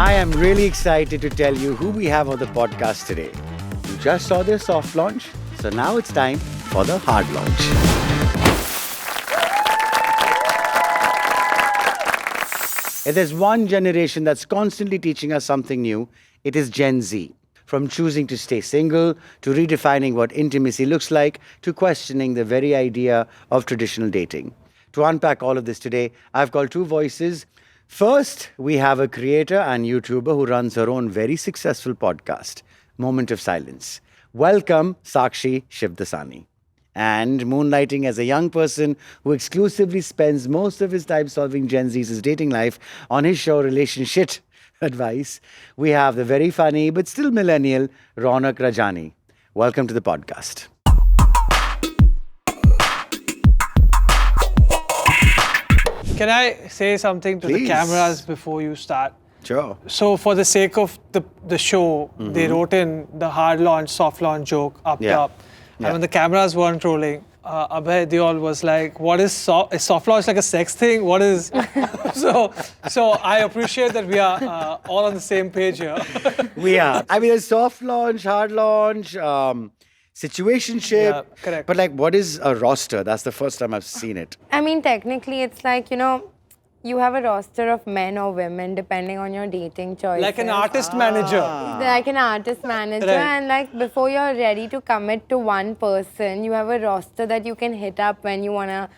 I am really excited to tell you who we have on the podcast today. You just saw their soft launch, so now it's time for the hard launch. If there's one generation that's constantly teaching us something new, it is Gen Z. From choosing to stay single, to redefining what intimacy looks like, to questioning the very idea of traditional dating. To unpack all of this today, I've called two voices. First, we have a creator and YouTuber who runs her own very successful podcast, Moment of Silence. Welcome, Sakshi Shivdasani. And moonlighting as a young person who exclusively spends most of his time solving Gen Z's dating life on his show Relationshit Advice, we have the very funny but still millennial RaunaqRajani. Welcome to the podcast. Can I say something to Please. the cameras before you start? Sure. So for the sake of the show, they wrote in the hard launch, soft launch joke up top. And when the cameras weren't rolling, Abhay Deol was like, what is soft launch like a sex thing? What is... so I appreciate that we are all on the same page here. We are. I mean, there's soft launch, hard launch, situationship. Yeah, correct. But like, what is a roster? That's the first time I've seen it. I mean, technically, it's like, you have a roster of men or women depending on your dating choices. Like an artist manager. Like an artist manager. Right. And like before you're ready to commit to one person, you have a roster that you can hit up when you want to,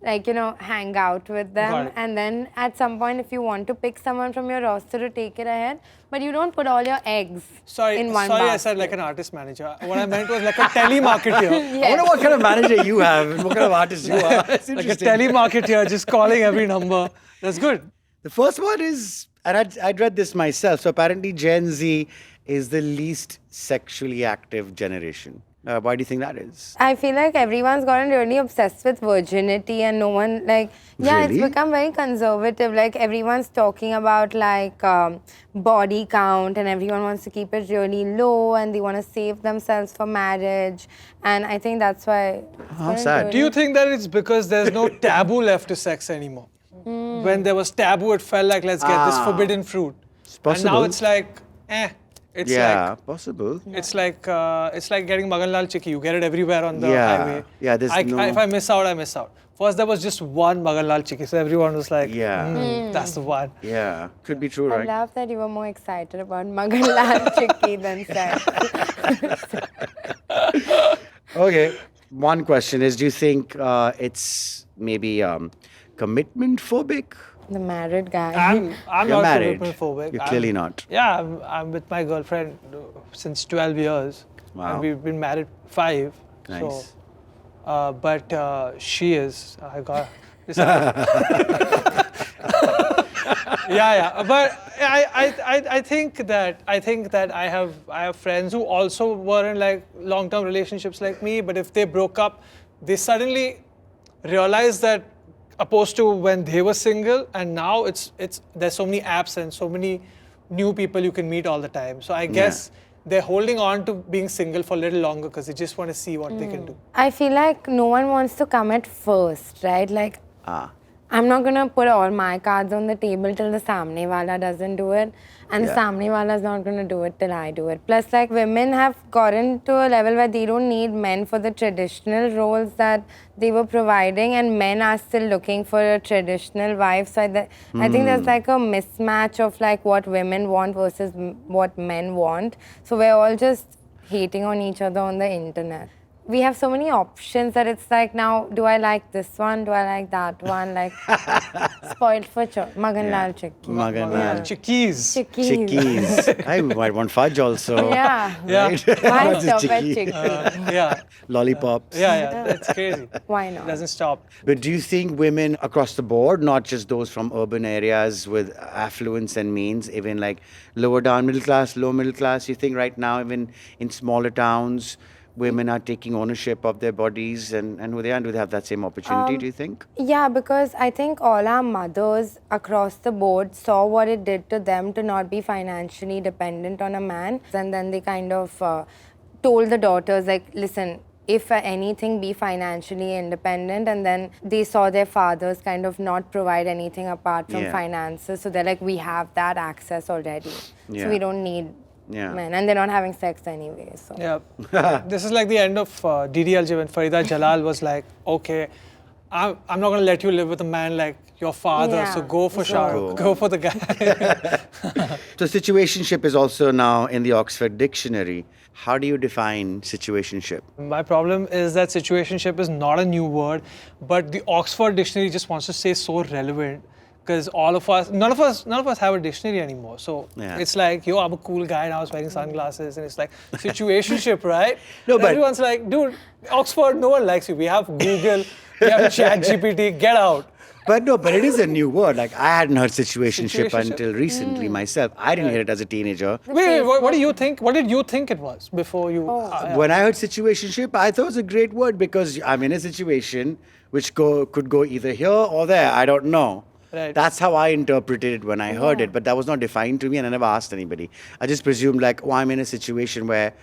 hang out with Got them. it. And then at some point, if you want to pick someone from your roster to take it ahead, but you don't put all your eggs in one basket. I said like an artist manager. What I meant was like a telemarketer. I wonder what kind of manager you have and what kind of artist you are. It's Like a interesting. telemarketer, just calling every number. That's good. The first one is, and I'd read this myself, so apparently Gen Z is the least sexually active generation. Why do you think that is? I feel like everyone's gotten really obsessed with virginity and no one Really? it's become very conservative. Like everyone's talking about body count and everyone wants to keep it really low and they want to save themselves for marriage. And I think that's why. How sad. Do you think that it's because there's no taboo left to sex anymore? When there was taboo, it felt like, let's get this forbidden fruit. It's possible. And now it's like, It's possible. It's like getting Magan Lal Chikki. You get it everywhere on the Yeah. highway. Yeah, there's no- If I miss out, I miss out. First, there was just one Magan Lal Chikki, so everyone was like, that's the one. Yeah, could be true, I right? love that you were more excited about Magan Lal Chikki than sex. Okay. One question is, do you think it's maybe commitment phobic? The married guy. I'm You're not married. commitment phobic. You're clearly not. Yeah, I'm with my girlfriend since 12 years. Wow. And we've been married 5. Nice. So, but she is. I got. Yeah. But I think that I have friends who also were in like long-term relationships like me. But if they broke up, they suddenly realized that. Opposed to when they were single, and now there's so many apps and so many new people you can meet all the time. So I guess they're holding on to being single for a little longer because they just want to see what they can do. I feel like no one wants to commit first, right? Like, I'm not going to put all my cards on the table till the samne wala doesn't do it. And the samne wala is not going to do it till I do it. Plus, like, women have gotten to a level where they don't need men for the traditional roles that they were providing. And men are still looking for a traditional wife. So I think there's like a mismatch of like what women want versus what men want. So we're all just hating on each other on the internet. We have so many options that it's like, now, do I like this one? Do I like that one? Like, spoiled for Magan Lal Chikki. Magan Yeah. Lal. Chickies. Chickies. I might want fudge also. Yeah. Yeah. Why Just stop at chickie. Chikki? Yeah. Lollipops. Yeah. That's crazy. Why It not? doesn't stop. But do you think women across the board, not just those from urban areas with affluence and means, even like lower down middle class, low middle class, you think right now, even in smaller towns, women are taking ownership of their bodies and who they are? And do they have that same opportunity, do you think? Yeah, because I think all our mothers across the board saw what it did to them to not be financially dependent on a man. And then they kind of told the daughters, like, listen, if anything, be financially independent. And then they saw their fathers kind of not provide anything apart from finances. So they're like, we have that access already. So we don't need men. And they're not having sex anyway. So. Yeah. This is like the end of DDLJ when Farida Jalal was like, okay, I'm not going to let you live with a man like your father, so go for Shahrukh, go for the guy. So situationship is also now in the Oxford Dictionary. How do you define situationship? My problem is that situationship is not a new word, but the Oxford Dictionary just wants to stay so relevant because all of us, none of us have a dictionary anymore. So it's like, yo, I'm a cool guy and I was wearing sunglasses, and it's like situationship, right? No, but everyone's like, dude, Oxford, no one likes you. We have Google, we have ChatGPT, get out. But it is a new word. Like, I hadn't heard situationship until recently myself. I didn't hear it as a teenager. Wait, what do you think? What did you think it was before you? When I heard situationship, I thought it was a great word because I'm in a situation which could go either here or there. I don't know. Right. That's how I interpreted it when I heard it. But that was not defined to me, and I never asked anybody. I just presumed, like, I'm in a situation where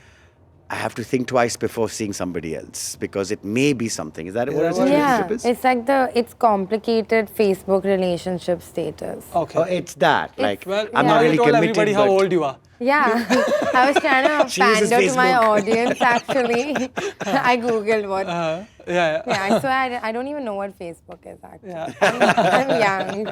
I have to think twice before seeing somebody else because it may be something. Is that what a situationship is? It's like it's complicated Facebook relationship status. Okay. Oh, it's that. Like, I'm now not really you told committed. everybody how old you are. Yeah, I was trying to She uses pander to my Facebook. audience actually. I googled what. Yeah. Yeah, so I don't even know what Facebook is actually. Yeah. I'm young.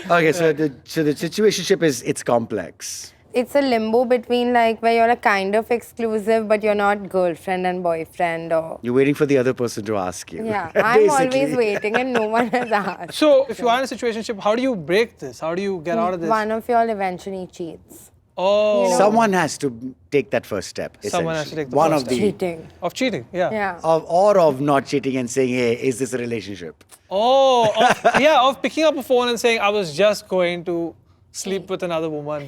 Okay, so the situationship it's complex. It's a limbo between like where you're a kind of exclusive, but you're not girlfriend and boyfriend or. You're waiting for the other person to ask you. Yeah, I'm always Basically. waiting and no one has asked. So if you are in a situationship, how do you break this? How do you get out of this? One of y'all eventually cheats. Oh. You know? Someone has to take that first step. Someone has to essentially. take the One first of the Cheating. Of cheating, yeah. Yeah. of not cheating and saying, hey, is this a relationship? Oh, of picking up a phone and saying, I was just going to sleep with another woman,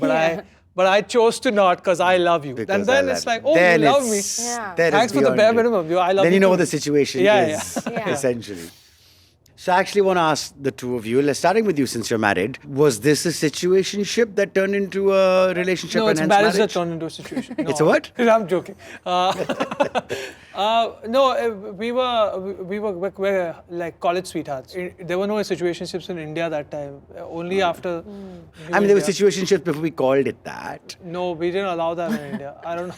but I chose to not because I love you. Because and then I it's love like, you. oh, Then you love me. it's- Yeah. then Thanks it's for the beyond bare it. minimum. I love Then you know too. what the situation Yeah, is, yeah. essentially. So I actually want to ask the two of you, starting with you since you're married, was this a situationship that turned into a relationship No, and it's hence marriage that marriage? turned into a situation. No, It's a what? I'm joking. We were like college sweethearts. There were no situationships in India that time. Only after. I mean, there were India. situationships before we called it that. No, we didn't allow that in India. I don't know.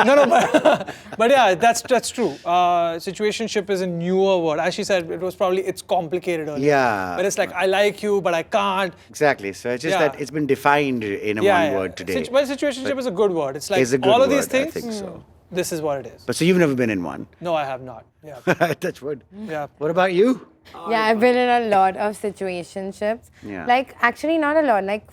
No, but yeah, that's true. Situationship is a newer word. As she said, it's complicated earlier. Yeah. But it's like, I like you, but I can't. Exactly. So it's just Yeah. that it's been defined in one word today. Well, situationship is a good word. It's like It's a good all of these word, I things. think so. This is what it is. But so you've never been in one. No, I have not. Yeah. Touch wood. Yeah. What about you? Yeah, I've been in a lot of situationships. Yeah. Like, actually, not a lot, like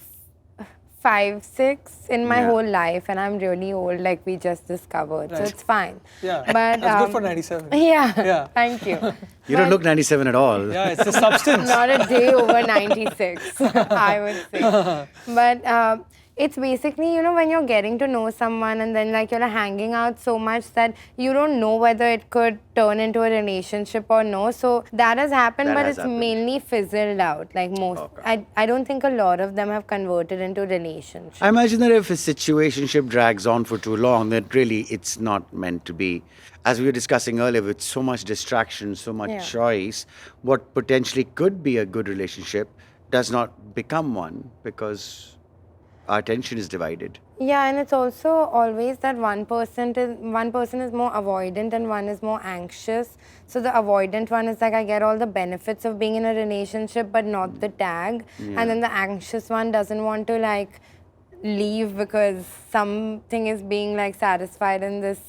5, 6 in my Yeah. whole life, and I'm really old, like we just discovered. So Right. it's fine. Yeah. But, That's good for 97. Yeah. Yeah. Thank you. You don't But look 97 at all. Yeah, it's the substance. Not a day over 96, I would say. But it's basically, when you're getting to know someone and then like you're hanging out so much that you don't know whether it could turn into a relationship or no. So that has happened, That but has it's happened. mainly fizzled out. Like most, I don't think a lot of them have converted into relationships. I imagine that if a situationship drags on for too long, then really it's not meant to be. As we were discussing earlier, with so much distraction, so much choice, what potentially could be a good relationship does not become one because our attention is divided. Yeah, and it's also always that one person is more avoidant and one is more anxious. So the avoidant one is like, I get all the benefits of being in a relationship, but not the tag. And then the anxious one doesn't want to like leave because something is being like satisfied in this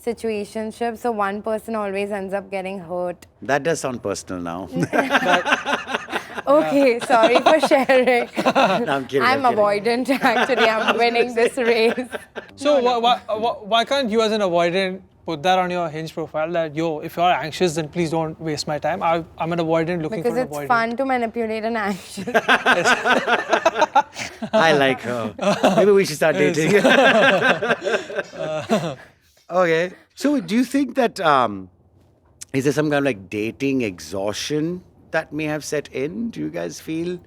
situationship. So one person always ends up getting hurt. That does sound personal now. Okay, sorry for sharing. No, I'm kidding. I'm kidding. avoidant actually. I'm winning this race. So why can't you as an avoidant put that on your Hinge profile that, yo, if you're anxious, then please don't waste my time. I'm an avoidant looking Because for an it's avoidant. fun to manipulate an anxious. I like her. Maybe we should start dating. Okay. So do you think that is there some kind of like dating exhaustion that may have set in? Do you guys feel?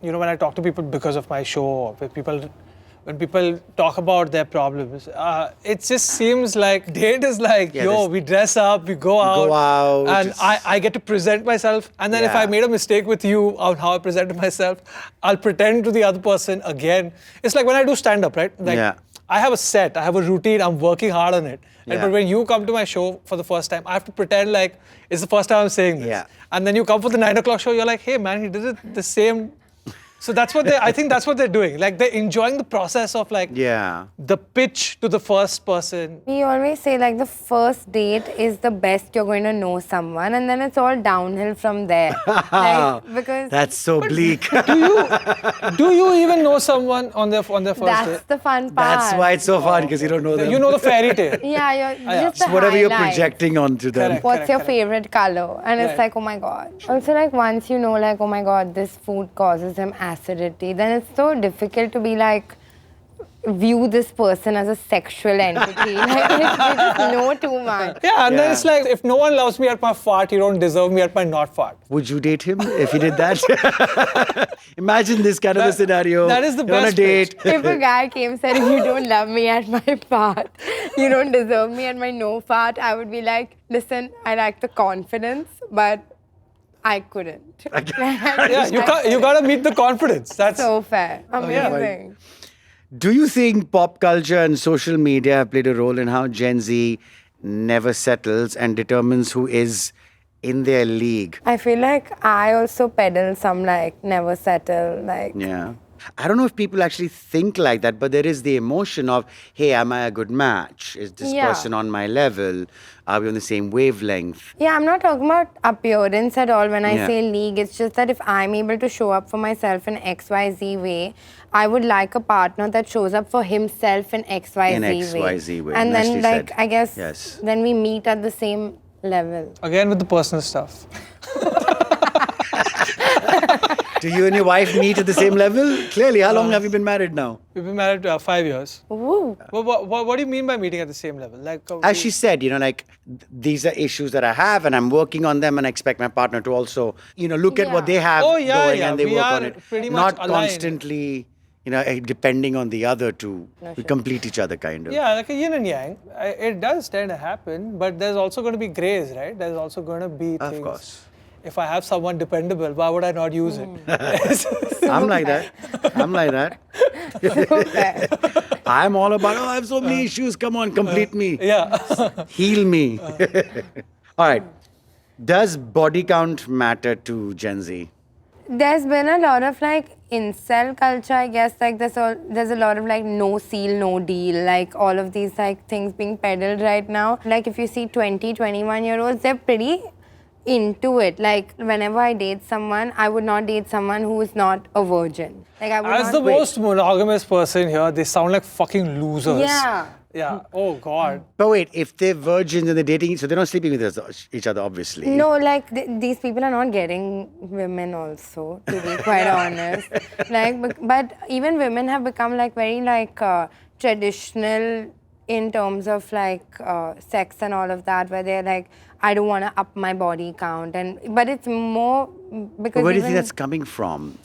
When I talk to people because of my show, with people when people talk about their problems, it just seems like date is like, we dress up, we go out, and I get to present myself. And then if I made a mistake with you on how I presented myself, I'll pretend to the other person again. It's like when I do stand-up, right? Like, I have a set, I have a routine, I'm working hard on it. But when you come to my show for the first time, I have to pretend like it's the first time I'm saying this. Yeah. And then you come for the 9 o'clock show, you're like, hey man, he did it the same. So that's what I think that's what they're doing. Like they're enjoying the process of like the pitch to the first person. We always say like the first date is the best you're going to know someone, and then it's all downhill from there. Like, because that's so bleak. Do you even know someone on their first date? That's the fun part. That's why it's so fun, because you don't know them. You know the fairy tale. Yeah, just the whatever you're highlights. projecting onto them. What's your favorite color? And it's like, oh my God. Also, like once you know, like, oh my God, this food causes him acidity, then it's so difficult to be like, view this person as a sexual entity. Like, we just know too much. Yeah, and then it's like, if no one loves me at my fart, you don't deserve me at my not fart. Would you date him if he did that? Imagine this kind of a scenario. That is the You're best on a date. If a guy came and said, if you don't love me at my fart, you don't deserve me at my no fart, I would be like, listen, I like the confidence, but I couldn't. Yeah, you gotta meet the confidence. That's so fair. Amazing. Do you think pop culture and social media have played a role in how Gen Z never settles and determines who is in their league? I feel like I also peddle some like never settle, like. Yeah. I don't know if people actually think like that, but there is the emotion of, hey, am I a good match? Is this person on my level? Are we on the same wavelength? Yeah, I'm not talking about appearance at all when I say league. It's just that if I'm able to show up for myself in XYZ way, I would like a partner that shows up for himself in XYZ way. And then, like, I guess, then we meet at the same level. Again with the personal stuff. Do you and your wife meet at the same level? Clearly, how long have you been married now? We've been married 5 years. Ooh. What do you mean by meeting at the same level? Like, as she said, like, these are issues that I have and I'm working on them, and I expect my partner to also, look at what they have going and they work on it. Pretty much not constantly, depending on the other to complete each other, kind of. Yeah, like a yin and yang. It does tend to happen, but there's also going to be grays, right? There's also going to be things. Of course. If I have someone dependable, why would I not use it? I'm like that. I'm all about, I have so many issues. Come on, complete me. Yeah. Heal me. All right. Does body count matter to Gen Z? There's been a lot of like incel culture, I guess. Like there's a lot of like no seal, no deal. Like all of these like things being peddled right now. Like if you see 20, 21-year-olds, they're pretty into it. Like whenever I date someone, I would not date someone who is not a virgin. Like I would As the most monogamous person here, they sound like fucking losers. Yeah. Yeah. Oh God. But wait, if they're virgins and they're dating, so they're not sleeping with each other, obviously. No, like these people are not getting women also, to be quite honest. Like, but even women have become like very like traditional in terms of like sex and all of that, where they're like, I don't want to up my body count, but it's more because. But where do you think that's coming from?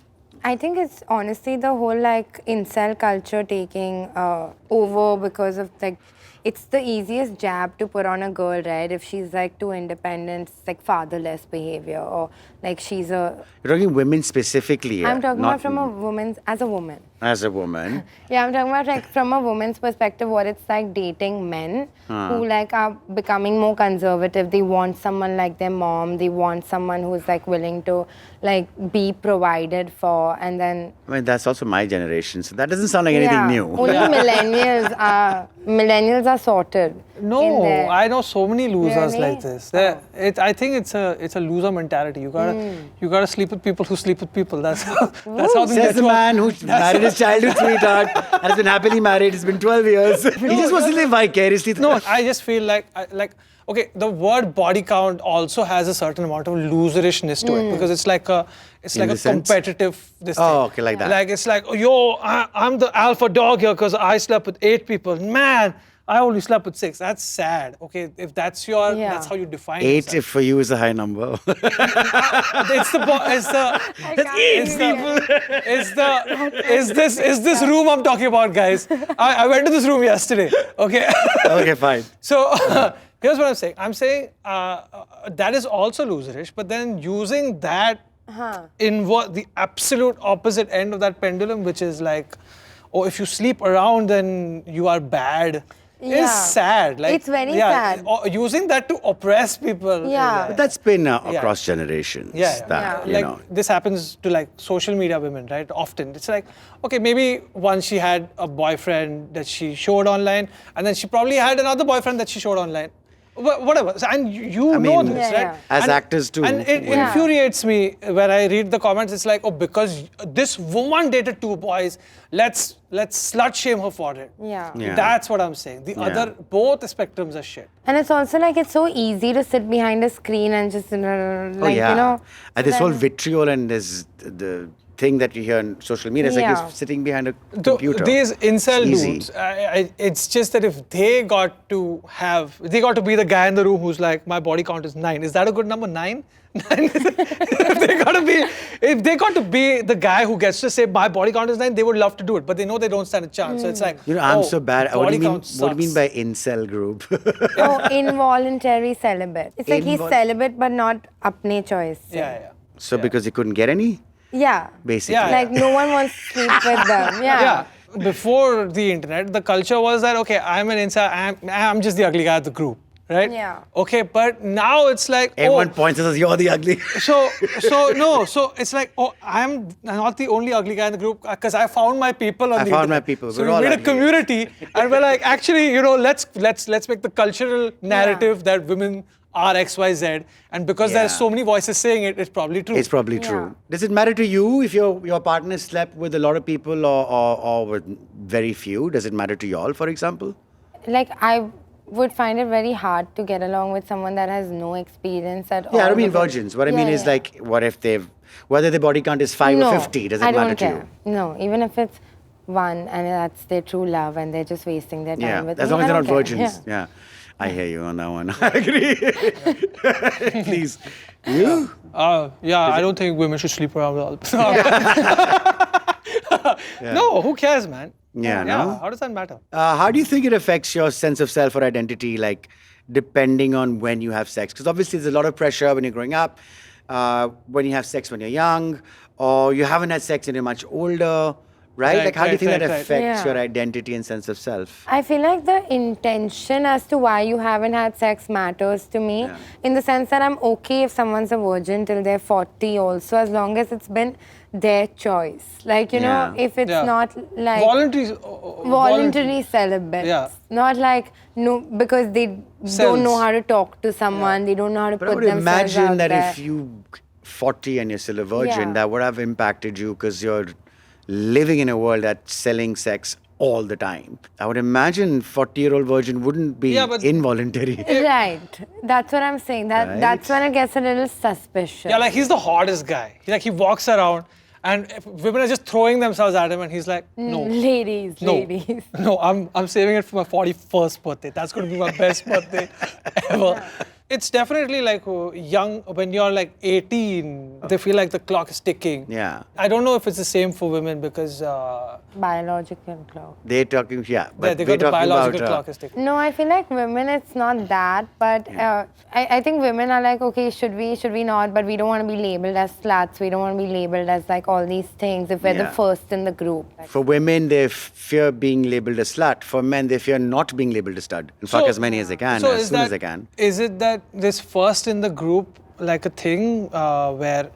I think it's honestly the whole like incel culture taking over because of like, it's the easiest jab to put on a girl, right? If she's like too independent, it's like fatherless behavior, or like she's a. You're talking women specifically. I'm talking about from a woman's, as a woman. As a woman. Yeah, I'm talking about like from a woman's perspective, what it's like dating men who like are becoming more conservative. They want someone like their mom. They want someone who's like willing to like be provided for, and then. I mean, that's also my generation, so that doesn't sound like anything new. Only millennials are sorted. No, I know so many losers Really? like this. I think it's a loser mentality. You gotta sleep with people who sleep with people. That's how they Says get the to man who married his childhood sweetheart and has been happily married. It's been 12 years. He just wants to live vicariously. No, I just feel like okay, the word body count also has a certain amount of loserishness to it, because it's like a competitive this thing. Oh, okay, like that. Like it's like, yo, I'm the alpha dog here because I slept with 8 people. Man, I only slept with 6. That's sad. Okay, if that's that's how you define 8 yourself. if for you is a high number. Is this room I'm talking about, guys? I went to this room yesterday. Okay. Okay, fine. So here's what I'm saying. I'm saying that is also loserish, but then using that in the absolute opposite end of that pendulum, which is like, oh, if you sleep around, then you are bad. Is sad. Like, it's very sad. Using that to oppress people. Yeah. But that's been across generations. That, you like know. this happens to like social media women, right? Often it's like, okay, maybe once she had a boyfriend that she showed online, and then she probably had another boyfriend that she showed online. Whatever. And you know this, right? As actors too. And it infuriates me when I read the comments. It's like, oh, because this woman dated 2 boys, let's slut shame her for it. Yeah. That's what I'm saying. The other, both spectrums are shit. And it's also like it's so easy to sit behind a screen and just you know. And this whole vitriol and this the thing that you hear on social media is like you're sitting behind a computer. These incel Easy. dudes, it's just that if they got to be the guy in the room who's like, my body count is 9. Is that a good number? 9? If they got to be the guy who gets to say my body count is 9, they would love to do it, but they know they don't stand a chance. So it's like, you know, I'm so bad. What do you body mean count by incel group? Oh, involuntary celibate. It's like he's celibate but not apne choice. Yeah. So because he couldn't get any? Yeah. Basically. Yeah. Like no one wants to sleep with them. Yeah. Before the internet, the culture was that, okay, I'm an incel, I'm just the ugly guy of the group, right? Yeah. Okay, but now it's like, Everyone points at us, you're the ugly. So it's like, oh, I'm not the only ugly guy in the group because I found my people on the internet. I found my people. So We're we all made a ugly. community, and we're like, actually, you know, let's make the cultural narrative that women are XYZ, and because there's so many voices saying it, it's probably true. It's probably true. Does it matter to you if your partner slept with a lot of people or with very few? Does it matter to y'all, for example? Like I would find it very hard to get along with someone that has no experience at all. Yeah, I don't mean because- virgins. What I mean is like, what if whether their body count is 5 or 50, does it matter to you? No, even if it's 1 and that's their true love and they're just wasting their time with as me, long as I they're not don't care. virgins. Yeah. I hear you on that one. I agree. Please. You? I don't think women should sleep around with all. No, who cares, man? Yeah, no? How does that matter? How do you think it affects your sense of self or identity, like depending on when you have sex? Because obviously there's a lot of pressure when you're growing up, when you have sex when you're young, or you haven't had sex and you're much older, right? Like how do you think that affects your identity and sense of self? I feel like the intention as to why you haven't had sex matters to me, in the sense that I'm okay if someone's a virgin till they're 40 also, as long as it's been their choice. Like, you know, if it's not like voluntary celibate. Yeah. Not like, no, because they don't know how to talk to someone, they don't know how to But I put would themselves imagine out that there. if you 40 and you're still a virgin, that would have impacted you because you're living in a world that's selling sex all the time. I would imagine 40-year-old virgin wouldn't be involuntary. Right. That's what I'm saying. That's when it gets a little suspicious. Yeah, like he's the hottest guy. He walks around and women are just throwing themselves at him and he's like, no. Ladies. No, I'm saving it for my 41st birthday. That's going to be my best birthday ever. It's definitely like young, when you're like 18, they feel like the clock is ticking. Yeah. I don't know if it's the same for women because... biological clock. They're talking, but they got the biological clock is ticking. No, I feel like women, it's not that, but I think women are like, okay, should we not? But we don't want to be labeled as sluts. We don't want to be labeled as like all these things if we're the first in the group. For women, they fear being labeled a slut. For men, they fear not being labeled a stud. And fuck as many as they can, as soon as they can. Is it that this first in the group, like a thing where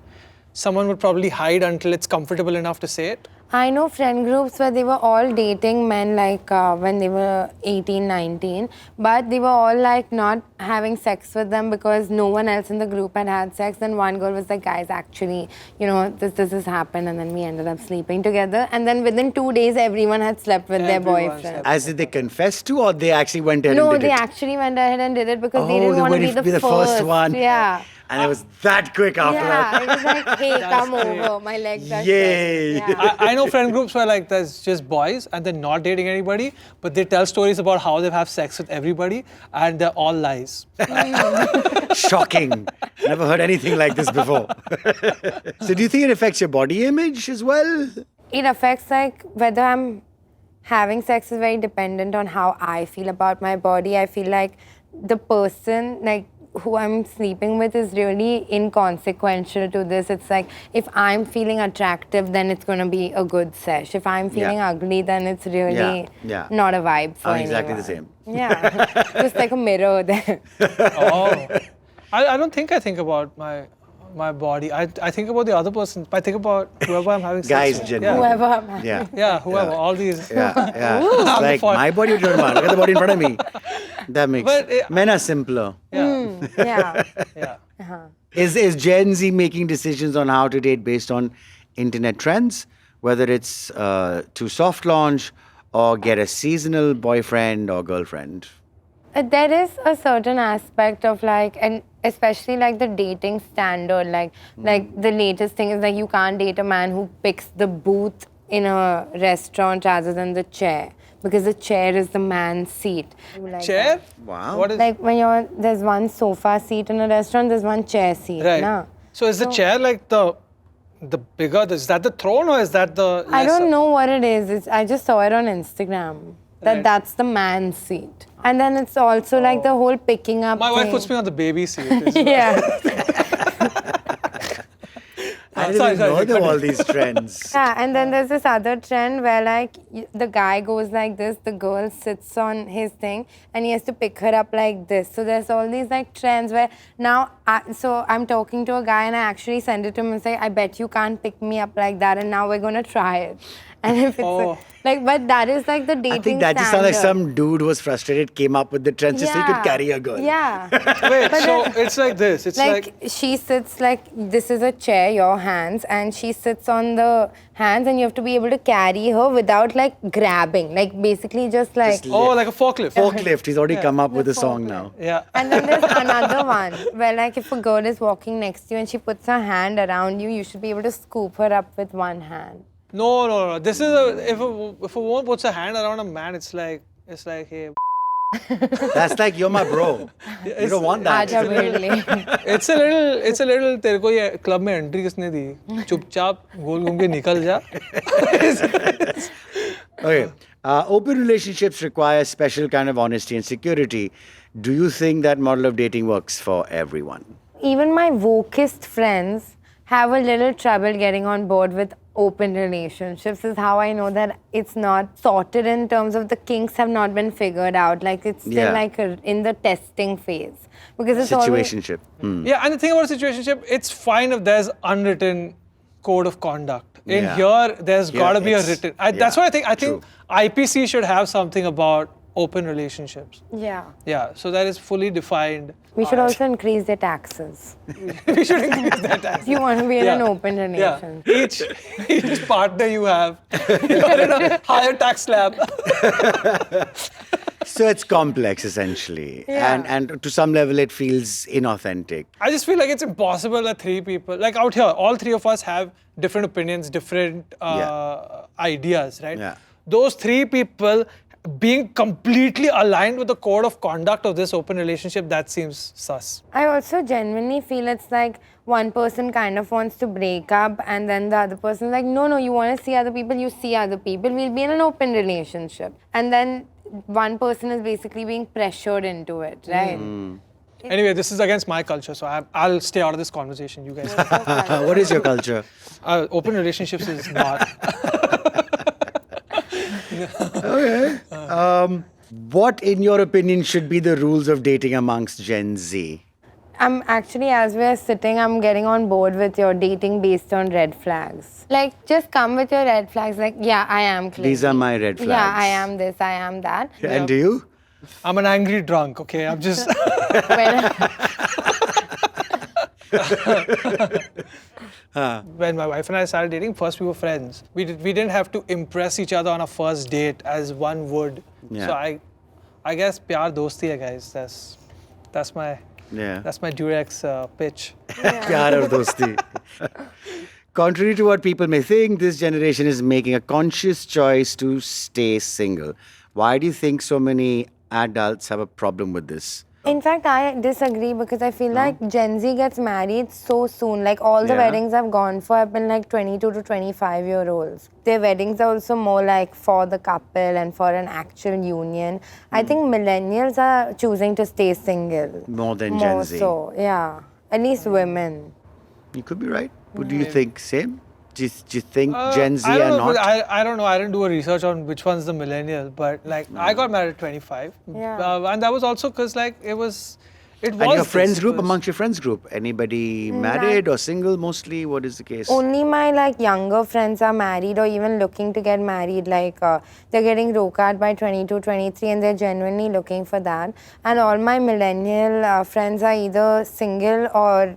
someone would probably hide until it's comfortable enough to say it? I know friend groups where they were all dating men like when they were 18, 19, but they were all like not having sex with them because no one else in the group had sex. Then one girl was like, guys, actually, you know, this has happened, and then we ended up sleeping together. And then within 2 days, everyone had slept with their boyfriend. As did they confess to, or they actually went ahead and did it? No, they actually went ahead and did it because they didn't want to be the first one. Yeah. And it was that quick after that. Yeah, it was like, hey, come over. My legs are Yay. stretching. Yeah. I know friend groups where like there's just boys and they're not dating anybody, but they tell stories about how they have sex with everybody and they're all lies. Shocking. Never heard anything like this before. So do you think it affects your body image as well? It affects like whether I'm having sex is very dependent on how I feel about my body. I feel like the person like who I'm sleeping with is really inconsequential to this. It's like if I'm feeling attractive, then it's going to be a good sesh. If I'm feeling ugly, then it's really not a vibe for I'm exactly the anyone. same. Yeah, just like a mirror there. Oh. I don't think I think about my body. I think about the other person. I think about whoever I'm having sex Guys, with. generally. Whoever I'm having. Yeah. Whoever. All these. Yeah. I'm It's the like fault. my body, what you're talking about. Look at the body in front of me. That makes But, men are simpler. Yeah. Yeah. Is Gen Z making decisions on how to date based on internet trends, whether it's to soft launch or get a seasonal boyfriend or girlfriend? There is a certain aspect of like, and especially like the dating standard, like the latest thing is like you can't date a man who picks the booth in a restaurant rather than the chair, because the chair is the man's seat. Like Chair? that. Wow. What is Like when there's one sofa seat in a restaurant, there's one chair seat. right? Na? So is the chair like the bigger? Is that the throne or is that the? I don't lesser? know what it is. I just saw it on Instagram. Right. That's the man's seat. And then it's also like the whole picking up My wife thing. puts me on the baby seat. It's- Yeah. I didn't even know there were all these trends. Yeah, and then there's this other trend where like the guy goes like this, the girl sits on his thing, and he has to pick her up like this. So there's all these like trends where now, so I'm talking to a guy and I actually send it to him and say, I bet you can't pick me up like that, and now we're gonna try it. And if it's like, but that is like the dating I think that just sounds like standard. some dude who was frustrated, came up with the trends just so he could carry a girl. Yeah. Wait, so it's like this. It's Like she sits like this is a chair, your hands, and she sits on the hands, and you have to be able to carry her without like grabbing, like basically just like. like a forklift. Forklift, he's already come up with a song now. Yeah. And then there's another one where like if a girl is walking next to you and she puts her hand around you, you should be able to scoop her up with one hand. No. This is if a woman puts a hand around a man, it's like hey. That's like, you're my bro. You don't want that. Aja weirdly. It's a little. तेरे को ये club में entry किसने दी? चुपचाप गोल घूम के निकल जा. Okay. Open relationships require a special kind of honesty and security. Do you think that model of dating works for everyone? Even my wokist friends have a little trouble getting on board with open relationships. Is how I know that it's not sorted in terms of the kinks have not been figured out. Like it's still like in the testing phase, because it's Situationship. Yeah, and the thing about situationship, it's fine if there's unwritten code of conduct. In here, there's got to be a written. That's what I think. I think IPC should have something about open relationships. Yeah. Yeah, so that is fully defined. We should also increase their taxes. We should increase that tax. If you want to be in an open Yeah. relationship. Each partner you have, you're in a higher tax slab. So it's complex, essentially. Yeah. And to some level, it feels inauthentic. I just feel like it's impossible that three people, like out here, all three of us have different opinions, different ideas, right? Yeah. Those three people being completely aligned with the code of conduct of this open relationship, that seems sus. I also genuinely feel it's like one person kind of wants to break up, and then the other person's like, no, you want to see other people, you see other people, we'll be in an open relationship. And then one person is basically being pressured into it, right? Anyway, this is against my culture, so I'll stay out of this conversation, you guys. What is your culture? Open relationships is not. Okay. What, in your opinion, should be the rules of dating amongst Gen Z? I'm actually, as we're sitting, I'm getting on board with your dating based on red flags. Like, just come with your red flags. Like, yeah, I am clingy. These are my red flags. Yeah, I am this, I am that. And do you? I'm an angry drunk, okay? I'm just... When my wife and I started dating, first we were friends. We didn't have to impress each other on a first date as one would. Yeah. So I guess pyar dosti hai, guys. That's my Yeah. That's my Durex pitch. Pyar aur dosti. Contrary to what people may think, this generation is making a conscious choice to stay single. Why do you think so many adults have a problem with this? In fact, I disagree because I feel like Gen Z gets married so soon. Like all the Yeah. weddings I've gone for have been like 22 to 25-year-olds. Their weddings are also more like for the couple and for an actual union. I think millennials are choosing to stay single. More than Gen More Z. so, yeah. At least women. You could be right. What do you think? Same? Do you think Gen Z I don't are know, not? I don't know. I didn't do a research on which one's the millennial, but like I got married at 25. Yeah. And that was also because like it was. And your friends this group, was- amongst your friends group, anybody married or single mostly? What is the case? Only my like younger friends are married or even looking to get married. Like they're getting rokaat by 22, 23 and they're genuinely looking for that. And all my millennial friends are either single or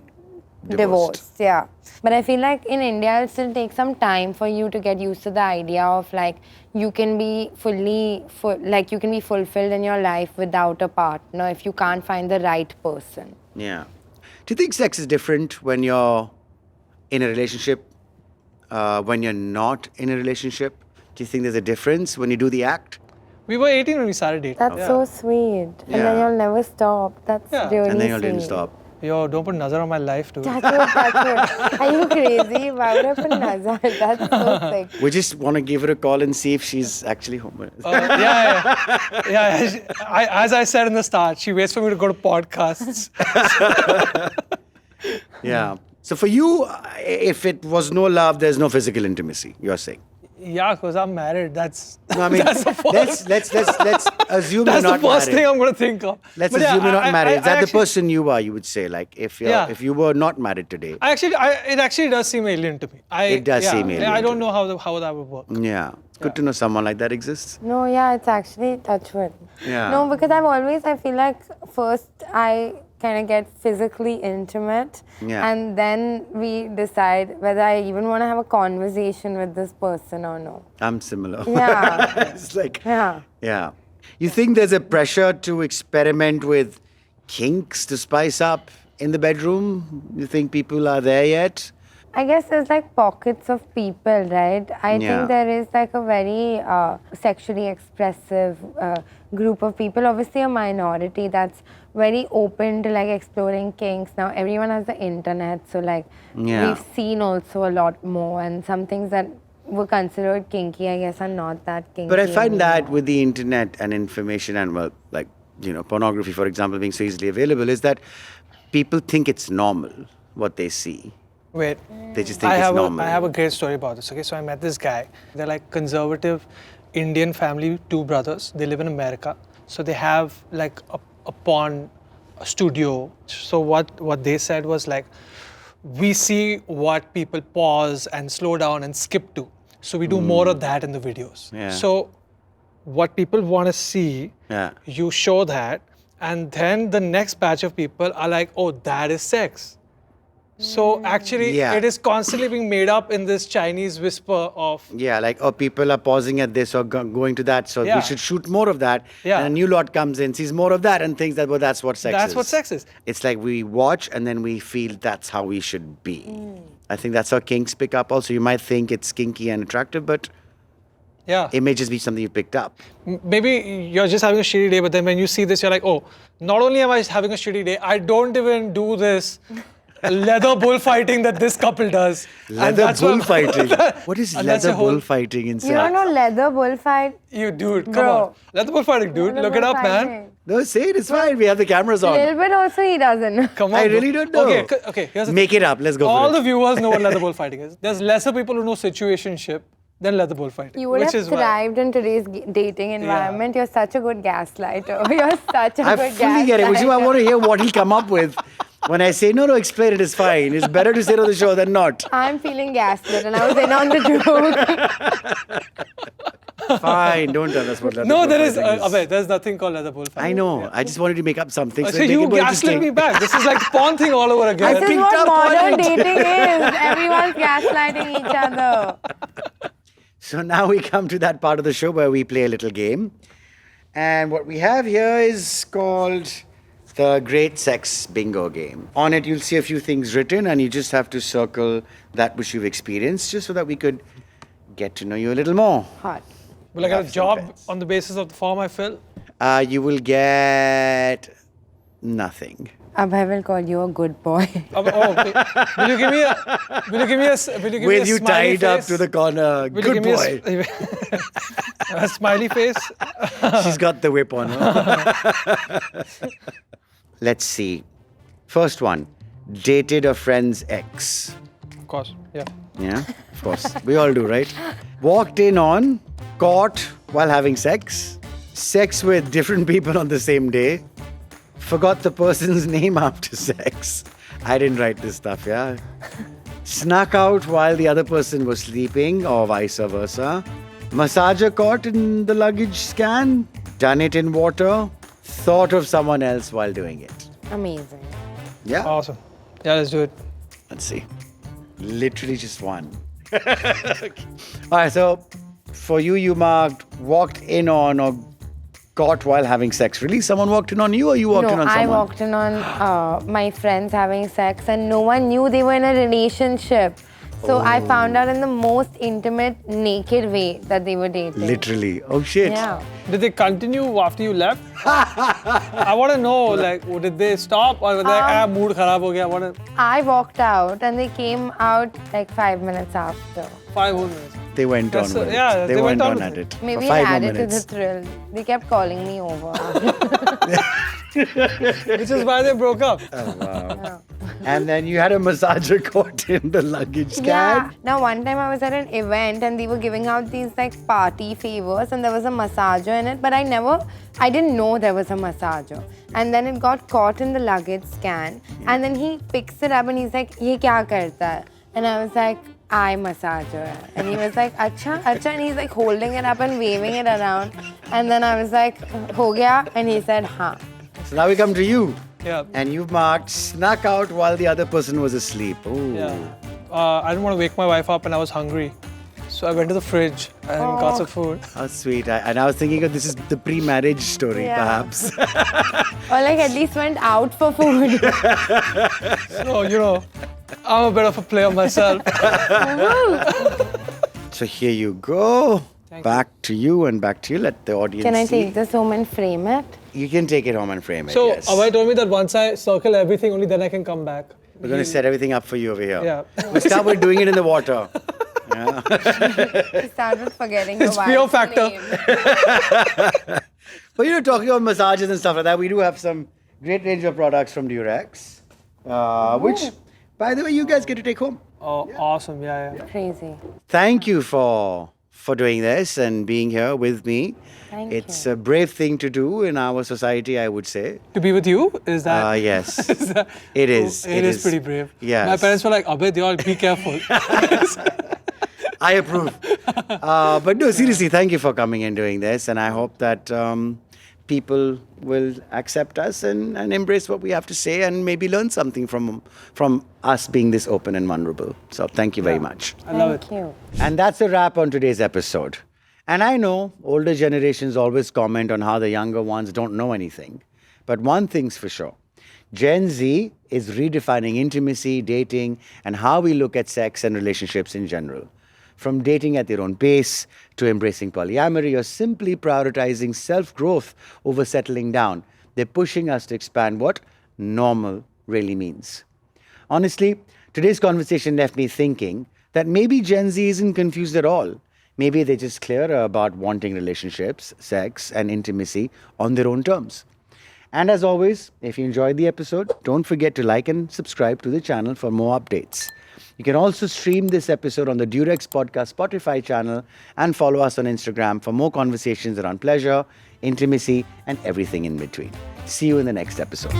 divorced. Yeah. But I feel like in India it'll still take some time for you to get used to the idea of like you can be you can be fulfilled in your life without a partner if you can't find the right person. Yeah. Do you think sex is different when you're in a relationship, when you're not in a relationship? Do you think there's a difference when you do the act? We were 18 when we started dating. That's so sweet. And Yeah. then you'll never stop. That's Yeah. really And then you sweet. didn't stop. Yo, don't put nazar on my life, dude. Touch wood. Are you crazy? Why would I put nazar? That's so sick. We just want to give her a call and see if she's actually home. As I said in the start, she waits for me to go to podcasts. Yeah. So for you, if it was no love, there's no physical intimacy, you're saying? Yeah, because I'm married. That's No, I mean, that's the first, let's assume that's you're the not first thing married. I'm going to think of. Let's But assume you're not married. Is that the actually- person you are, you would say? Like, if you were not married today? It actually does seem alien to me. It does seem alien I to don't know how that would work. Yeah. Good to know someone like that exists. No, yeah, it's actually touch wood. Yeah. No, because I feel like first I kind of get physically intimate Yeah. and then we decide whether I even want to have a conversation with this person or no. I'm similar. Yeah. It's like, Yeah. yeah. You think there's a pressure to experiment with kinks to spice up in the bedroom? You think people are there yet? I guess there's like pockets of people, right? I Yeah. think there is like a very sexually expressive group of people, obviously a minority that's very open to like exploring kinks. Now everyone has the internet, so like Yeah. we've seen also a lot more, and some things that were considered kinky, I guess, are not that kinky. But I find that anymore. with the internet and information and, well, like, pornography, for example, being so easily available, is that people think it's normal what they see. Wait. They just think it's normal. I have a great story about this. Okay, so I met this guy. They're like conservative Indian family, two brothers. They live in America. So they have like a porn studio. So what they said was like, we see what people pause and slow down and skip to. So we do more of that in the videos. Yeah. So what people want to see, Yeah. you show that. And then the next batch of people are like, oh, that is sex. So actually, Yeah. it is constantly being made up in this Chinese whisper of, Yeah, like, oh, people are pausing at this or going to that, so Yeah. we should shoot more of that. Yeah. And a new lot comes in, sees more of that, and thinks that, well, that's what sex is. that's what sex is. It's like we watch and then we feel that's how we should be. I think that's how kinks pick up also. You might think it's kinky and attractive, but Yeah. it may just be something you picked up. Maybe you're just having a shitty day, but then when you see this, you're like, oh, not only am I having a shitty day, I don't even do this leather bullfighting that this couple does. And Leather that's what- bullfighting. What is And that's leather a whole- bullfighting in You sex? don't know leather bullfight? You, dude, come Bro. on. Leather bullfighting, dude. Leather Look it up, man. bullfighting. No, say it. It's fine. We have the cameras A on. little bit also he doesn't. Come on. I bro. really don't know. Okay, here's the Make it up. Let's go All for the it. viewers know what leather bullfighting is. There's lesser people who know situationship than leather bullfighting. You would which have is why. thrived in today's dating environment. You're such a good gaslighter. You're such a I good fully get it, which is why I gaslighter. want to hear what he'll come up with. When I say, no, explain it, it's fine. It's better to say it on the show than not. I'm feeling gaslit and I was in on the joke. Fine, don't tell us what leather No, there is, bullfighting Abhay, there's nothing called leather bullfighting. I know. I just wanted to make up something. So make you it more gaslit me interesting. back. This is like the porn thing all over again. This is picked what up on modern it. dating is. Everyone's gaslighting each other. So now we come to that part of the show where we play a little game. And what we have here is called The Great Sex Bingo game. On it, you'll see a few things written, and you just have to circle that which you've experienced, just so that we could get to know you a little more. Hot. Will I get a Have some job pets. on the basis of the form I fill? You will get nothing. Abhay will call you a good boy. Okay. Will you give me a smiley With you face? tied up to the corner. Will you Good give boy. me a smiley face? She's got the whip on her. Let's see. First one. Dated a friend's ex. Of course, yeah. Yeah, of course. We all do, right? Walked in on, caught while having sex, sex with different people on the same day, forgot the person's name after sex. I didn't write this stuff, yeah? Snuck out while the other person was sleeping, or vice versa. Massager caught in the luggage scan, done it in water, thought of someone else while doing it. Amazing. Yeah? Awesome. Yeah, let's do it. Let's see. Literally just one. Okay. All right, so for you, you marked walked in on or got while having sex. Really? Someone walked in on you or you walked in on someone? I walked in on my friends having sex and no one knew they were in a relationship. So I found out in the most intimate, naked way that they were dating. Literally. Oh, shit. Yeah. Did they continue after you left? I want to know, like, did they stop or were they like, mood kharab ho gaya? I want to... I walked out and they came out like 5 minutes after. 5 whole minutes. They went on That's with it. yeah, They they went went on on with at it. it. Maybe for it 5 more added to the minutes. thrill. They kept calling me over. Which is why they broke up. And then you had a massager caught in the luggage Yeah. scan. Now, one time I was at an event and they were giving out these like party favors and there was a massager in it, but I didn't know there was a massager. And then it got caught in the luggage scan. And then he picks it up and he's like, "Ye kya karta hai?" And I was like, "I massager." And he was like, "Acha, acha." And he's like holding it up and waving it around. And then I was like, "Ho gaya?" And he said, "Haan." So now we come to you. Yeah. And you've marked snuck out while the other person was asleep. Ooh. Yeah. I didn't want to wake my wife up and I was hungry. So I went to the fridge and got some food. How sweet. And I was thinking this is the pre-marriage story, Yeah. perhaps. Or like at least went out for food. So, you know, I'm a bit of a player myself. So here you go. Thank back to you and back to you. Let the audience Can I see. take this home and frame it? You can take it home and frame it, So yes. Abhay told me that once I circle everything, only then I can come back. We're going to set everything up for you over here. Yeah. We'll start with doing it in the water. I started forgetting It's your fear wife's factor. name. But talking about massages and stuff like that, we do have some great range of products from Durex, which, by the way, you guys get to take home. Oh, awesome. Yeah, yeah. Crazy. Thank you for doing this and being here with me. Thank It's you. a brave thing to do in our society, I would say. To be with you, is that... Yes. is that- It is. It is pretty brave. Yes. My parents were like, Abhay Deol, be careful. I approve. But no, seriously, thank you for coming and doing this. And I hope that people will accept us and embrace what we have to say and maybe learn something from us being this open and vulnerable. So thank you very much. I love Thank it. you. And that's a wrap on today's episode. And I know older generations always comment on how the younger ones don't know anything. But one thing's for sure. Gen Z is redefining intimacy, dating, and how we look at sex and relationships in general. From dating at their own pace to embracing polyamory or simply prioritizing self-growth over settling down, they're pushing us to expand what normal really means. Honestly, today's conversation left me thinking that maybe Gen Z isn't confused at all. Maybe they're just clearer about wanting relationships, sex, and intimacy on their own terms. And as always, if you enjoyed the episode, don't forget to like and subscribe to the channel for more updates. You can also stream this episode on the Durex Podcast Spotify channel and follow us on Instagram for more conversations around pleasure, intimacy, and everything in between. See you in the next episode.